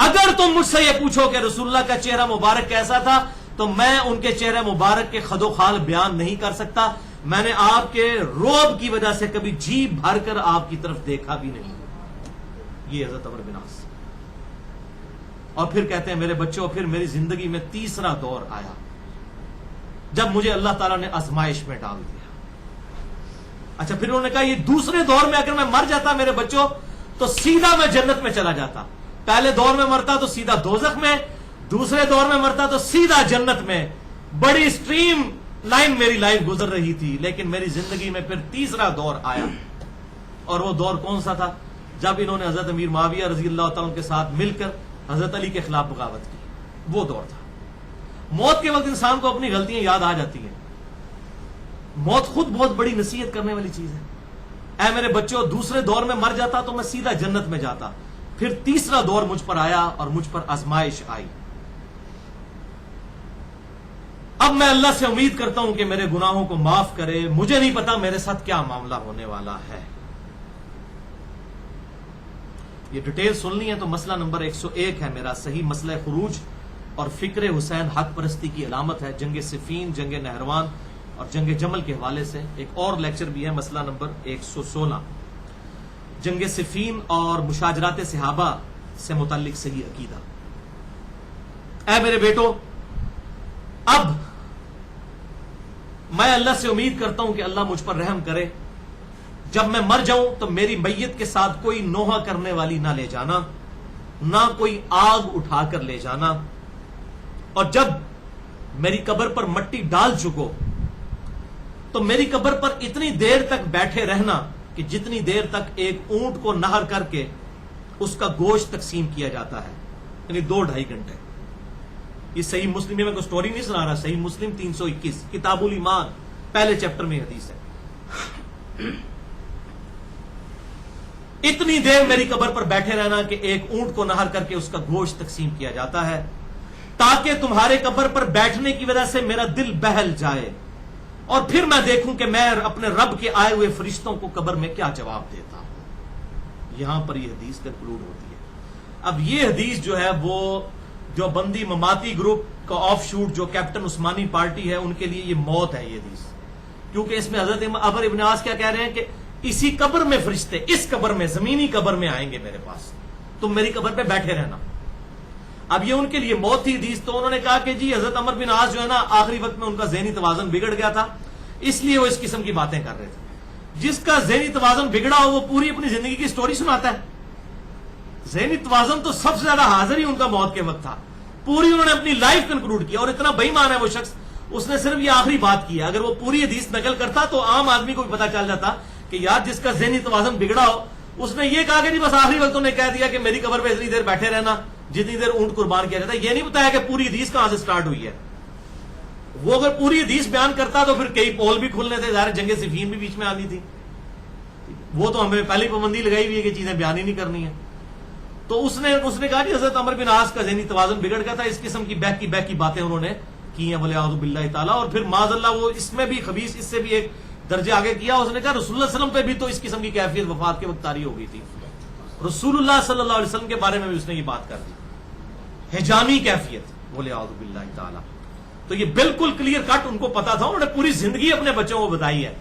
اگر تم مجھ سے یہ پوچھو کہ رسول اللہ کا چہرہ مبارک کیسا تھا تو میں ان کے چہرہ مبارک کے خد و خال بیان نہیں کر سکتا. میں نے آپ کے روب کی وجہ سے کبھی جی بھر کر آپ کی طرف دیکھا بھی نہیں. یہ حضرت عمر بن عاص. اور پھر کہتے ہیں میرے بچوں پھر میری زندگی میں تیسرا دور آیا جب مجھے اللہ تعالیٰ نے آزمائش میں ڈال دیا. اچھا پھر انہوں نے کہا یہ دوسرے دور میں اگر میں مر جاتا میرے بچوں تو سیدھا میں جنت میں چلا جاتا. پہلے دور میں مرتا تو سیدھا دوزخ میں, دوسرے دور میں مرتا تو سیدھا جنت میں. بڑی اسٹریم لائن میری لائف گزر رہی تھی. لیکن میری زندگی میں پھر تیسرا دور آیا. اور وہ دور کون سا تھا؟ جب انہوں نے حضرت امیر معاویہ رضی اللہ تعالیٰ کے ساتھ مل کر حضرت علی کے خلاف بغاوت کی. وہ دور تھا. موت کے وقت انسان کو اپنی غلطیاں یاد آ جاتی ہیں. موت خود بہت بڑی نصیحت کرنے والی چیز ہے. اے میرے بچوں دوسرے دور میں مر جاتا تو میں سیدھا جنت میں جاتا. پھر تیسرا دور مجھ پر آیا اور مجھ پر آزمائش آئی. اب میں اللہ سے امید کرتا ہوں کہ میرے گناہوں کو معاف کرے. مجھے نہیں پتا میرے ساتھ کیا معاملہ ہونے والا ہے. یہ ڈیٹیل سننی ہے تو مسئلہ نمبر 101 ہے میرا. صحیح مسئلہ خروج اور فکر حسین حق پرستی کی علامت ہے. جنگ صفین, جنگ نہروان اور جنگ جمل کے حوالے سے ایک اور لیکچر بھی ہے. مسئلہ نمبر 116 جنگ صفین اور مشاجرات صحابہ سے متعلق صحیح عقیدہ. اے میرے بیٹو اب میں اللہ سے امید کرتا ہوں کہ اللہ مجھ پر رحم کرے. جب میں مر جاؤں تو میری میت کے ساتھ کوئی نوحہ کرنے والی نہ لے جانا, نہ کوئی آگ اٹھا کر لے جانا. اور جب میری قبر پر مٹی ڈال چکو تو میری قبر پر اتنی دیر تک بیٹھے رہنا کہ جتنی دیر تک ایک اونٹ کو نہر کر کے اس کا گوشت تقسیم کیا جاتا ہے, یعنی 2-2.5 گھنٹے. یہ صحیح مسلم میں کوئی سٹوری نہیں سنا رہا. صحیح مسلم 321 کتاب الایمان پہلے چیپٹر میں حدیث ہے. اتنی دیر میری قبر پر بیٹھے رہنا کہ ایک اونٹ کو نہر کر کے اس کا گوشت تقسیم کیا جاتا ہے تاکہ تمہارے قبر پر بیٹھنے کی وجہ سے میرا دل بہل جائے اور پھر میں دیکھوں کہ میں اپنے رب کے آئے ہوئے فرشتوں کو قبر میں کیا جواب دیتا ہوں. یہاں پر یہ حدیث کنکلوڈ ہوتی ہے. اب یہ حدیث جو ہے وہ جو بندی مماتی گروپ کا آف شوٹ جو کیپٹن عثمانی پارٹی ہے ان کے لیے یہ موت ہے یہ حدیث. کیونکہ اس میں حضرت عمر ابن عاص کیا کہہ رہے ہیں کہ اسی قبر میں فرشتے اس قبر میں زمینی قبر میں آئیں گے میرے پاس, تم میری قبر پہ بیٹھے رہنا. اب یہ ان کے لیے موت تھی حدیث. تو انہوں نے کہا کہ جی حضرت عمر بن عاص جو ہے نا آخری وقت میں ان کا ذہنی توازن بگڑ گیا تھا اس لیے وہ اس قسم کی باتیں کر رہے تھے. جس کا ذہنی توازن بگڑا ہو وہ پوری اپنی زندگی کی سٹوری سناتا ہے. ذہنی توازن تو سب سے زیادہ حاضر ہی ان کا موت کے وقت تھا. پوری انہوں نے اپنی لائف کنکلوڈ کی. اور اتنا بے ایمان ہے وہ شخص, اس نے صرف یہ آخری بات کی ہے. اگر وہ پوری حدیث نقل کرتا تو عام آدمی کو بھی پتا چل جاتا کہ یار جس کا ذہنی توازن بگڑا ہو اس نے یہ کہا کہ نہیں بس آخری وقت انہوں نے کہہ دیا کہ میری قبر پہ اتنی دیر بیٹھے رہنا جتنی دیر اونٹ قربان کیا جاتا ہے. یہ نہیں بتایا کہ پوری حدیث کہاں سے سٹارٹ ہوئی ہے. وہ اگر پوری حدیث بیان کرتا تو پھر کئی پول بھی کھلنے تھے. ظاہر جنگ صفین بھی بیچ میں آنی تھی. وہ تو ہمیں پہلی پابندی لگائی ہوئی ہے کہ چیزیں بیان ہی نہیں کرنی ہے. تو اس نے کہا کہ حضرت عمر بن عاص کا ذہنی توازن بگڑ گیا تھا. اس قسم کی بہکی باتیں انہوں نے کی ہیں ولیعوذ باللہ تعالیٰ. اور پھر معاذ اللہ وہ اس میں بھی خبیث اس سے بھی ایک درجے آگے کیا. اس نے کہا رسول اللہ علیہ وسلم پہ بھی تو اس قسم کی کیفیت وفات کے وقت طاری ہو گئی تھی. رسول اللہ صلی اللہ علیہ وسلم کے بارے میں بھی اس نے یہ بات کر دی, ہجامی کیفیت ولیعوذ باللہ تعالیٰ. تو یہ بالکل کلیئر کٹ ان کو پتا تھا. انہوں نے پوری زندگی اپنے بچوں کو بتائی ہے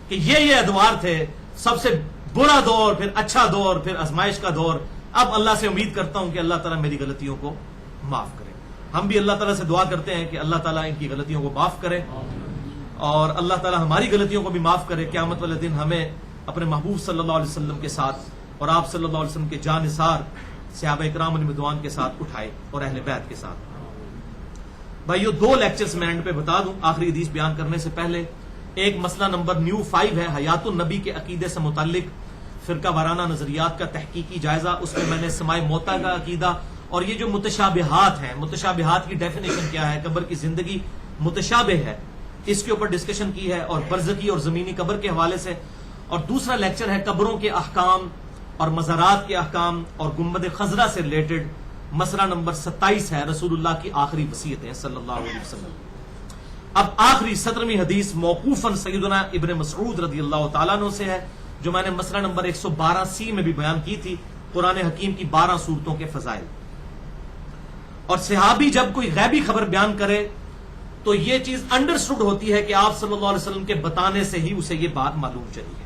کہ یہ ادوار تھے, سب سے برا دور, پھر اچھا دور, پھر آزمائش کا دور. اب اللہ سے امید کرتا ہوں کہ اللہ تعالیٰ میری غلطیوں کو معاف کرے. ہم بھی اللہ تعالیٰ سے دعا کرتے ہیں کہ اللہ تعالیٰ ان کی غلطیوں کو معاف کرے اور اللہ تعالیٰ ہماری غلطیوں کو بھی معاف کرے. قیامت والے دن ہمیں اپنے محبوب صلی اللہ علیہ وسلم کے ساتھ اور آپ صلی اللہ علیہ وسلم کے جانثار صحابہ اکرام علیہ رضوان کے ساتھ اٹھائے اور اہل بیت کے ساتھ. بھائیو 2 لیکچرز میں اینڈ پہ بتا دوں آخری حدیث بیان کرنے سے پہلے. ایک مسئلہ نمبر نیو 5 ہے حیات النبی کے عقیدے سے متعلق فرقہ وارانہ نظریات کا تحقیقی جائزہ. اس میں نے سماع موتا کا عقیدہ اور یہ جو متشابہات ہیں, متشابہات کی ڈیفینیشن کیا ہے, قبر کی زندگی متشابہ ہے, اس کے اوپر ڈسکشن کی ہے اور برزخی اور زمینی قبر کے حوالے سے. اور دوسرا لیکچر ہے قبروں کے احکام اور مزارات کے احکام اور گنبد خضرا سے ریلیٹڈ. مسئلہ نمبر 27 ہے رسول اللہ کی آخری وصیتیں صلی اللہ علیہ وسلم. اب آخری 17ویں حدیث موقوفاً سیدنا ابن مسعود رضی اللہ تعالیٰ عنہ سے ہے جو میں نے مسئلہ نمبر 112C میں بھی بیان کی تھی, قرآن حکیم کی 12 سورتوں کے فضائل. اور صحابی جب کوئی غیبی خبر بیان کرے تو یہ چیز انڈرسٹوڈ ہوتی ہے کہ آپ صلی اللہ علیہ وسلم کے بتانے سے ہی اسے یہ بات معلوم چلی ہے۔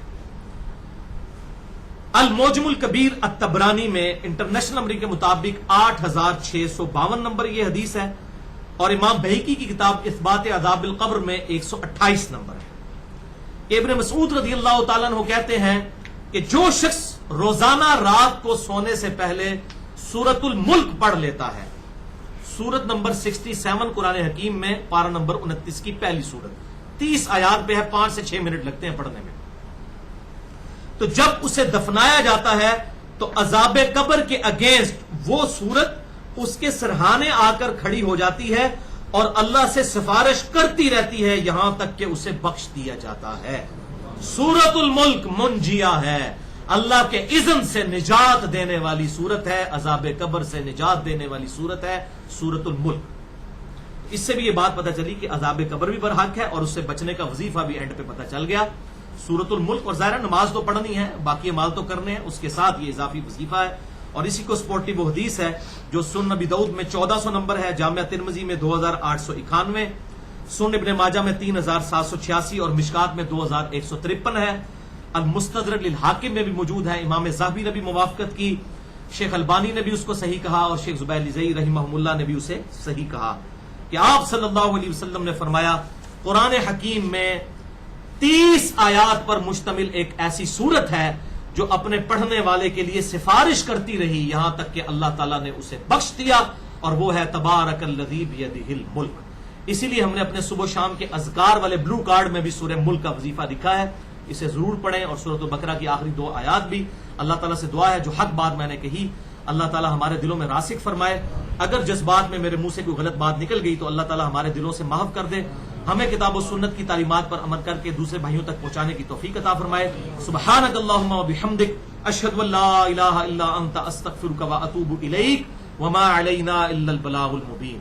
الموجم الکبیر الطبرانی میں انٹرنیشنل نمبر کے مطابق 8652 نمبر یہ حدیث ہے، اور امام بہقی کی کتاب اثبات عذاب القبر میں 128 نمبر ہے۔ ابن مسعود رضی اللہ تعالیٰ عنہ کہتے ہیں کہ جو شخص روزانہ رات کو سونے سے پہلے سورۃ الملک پڑھ لیتا ہے، سورت نمبر 67 قرآن حکیم میں پارہ نمبر 29 کی پہلی سورت، 30 آیات پہ ہے، 5 سے 6 منٹ لگتے ہیں پڑھنے میں، تو جب اسے دفنایا جاتا ہے تو عذاب قبر کے اگینسٹ وہ سورت اس کے سرہانے آ کر کھڑی ہو جاتی ہے اور اللہ سے سفارش کرتی رہتی ہے یہاں تک کہ اسے بخش دیا جاتا ہے۔ سورت الملک منجیہ ہے، اللہ کے اذن سے نجات دینے والی سورت ہے، عذاب قبر سے نجات دینے والی سورت ہے سورت الملک۔ اس سے بھی یہ بات پتہ چلی کہ عذاب قبر بھی برحق ہے اور اس سے بچنے کا وظیفہ بھی اینڈ پہ پتہ چل گیا۔ سورت الملک، اور ظاہر نماز تو پڑھنی ہے، باقی اعمال تو کرنے ہیں، اس کے ساتھ یہ اضافی وظیفہ ہے، اور اسی کو سپورٹی وہ حدیث ہے جو سنن نبی داؤد میں 1400 نمبر ہے، جامعہ ترمذی میں 2891، سنن ابن ماجہ میں 3786 اور مشکات میں 2153 ہے، المستدرک للحاکم میں بھی موجود ہے، امام ذہبی نے بھی موافقت کی، شیخ البانی نے بھی اس کو صحیح کہا، اور شیخ زبیر الزئی رحمہ اللہ نے بھی اسے صحیح کہا کہ آپ صلی اللہ علیہ وسلم نے فرمایا قرآن حکیم میں 30 آیات پر مشتمل ایک ایسی سورت ہے جو اپنے پڑھنے والے کے لیے سفارش کرتی رہی یہاں تک کہ اللہ تعالیٰ نے اسے بخش دیا، اور وہ ہے تبارک الذی بیدہ الملک۔ اسی لیے ہم نے اپنے صبح و شام کے اذکار والے بلو کارڈ میں بھی سورہ ملک کا وظیفہ لکھا ہے، اسے ضرور پڑھیں، اور سورۃ البقرہ کی آخری 2 آیات بھی۔ اللہ تعالیٰ سے دعا ہے جو حق بات میں نے کہی اللہ تعالیٰ ہمارے دلوں میں راسخ فرمائے، اگر جس بات میں میرے منہ سے کوئی غلط بات نکل گئی تو اللہ تعالیٰ ہمارے دلوں سے معاف کر دے، ہمیں کتاب و سنت کی تعلیمات پر عمل کر کے دوسرے بھائیوں تک پہنچانے کی توفیق عطا فرمائے۔ سبحانک اللہم و بحمدک، اشہد ان لا الہ الا انت، استغفرک و اتوب الیک، وما علینا الا البلاغ المبین۔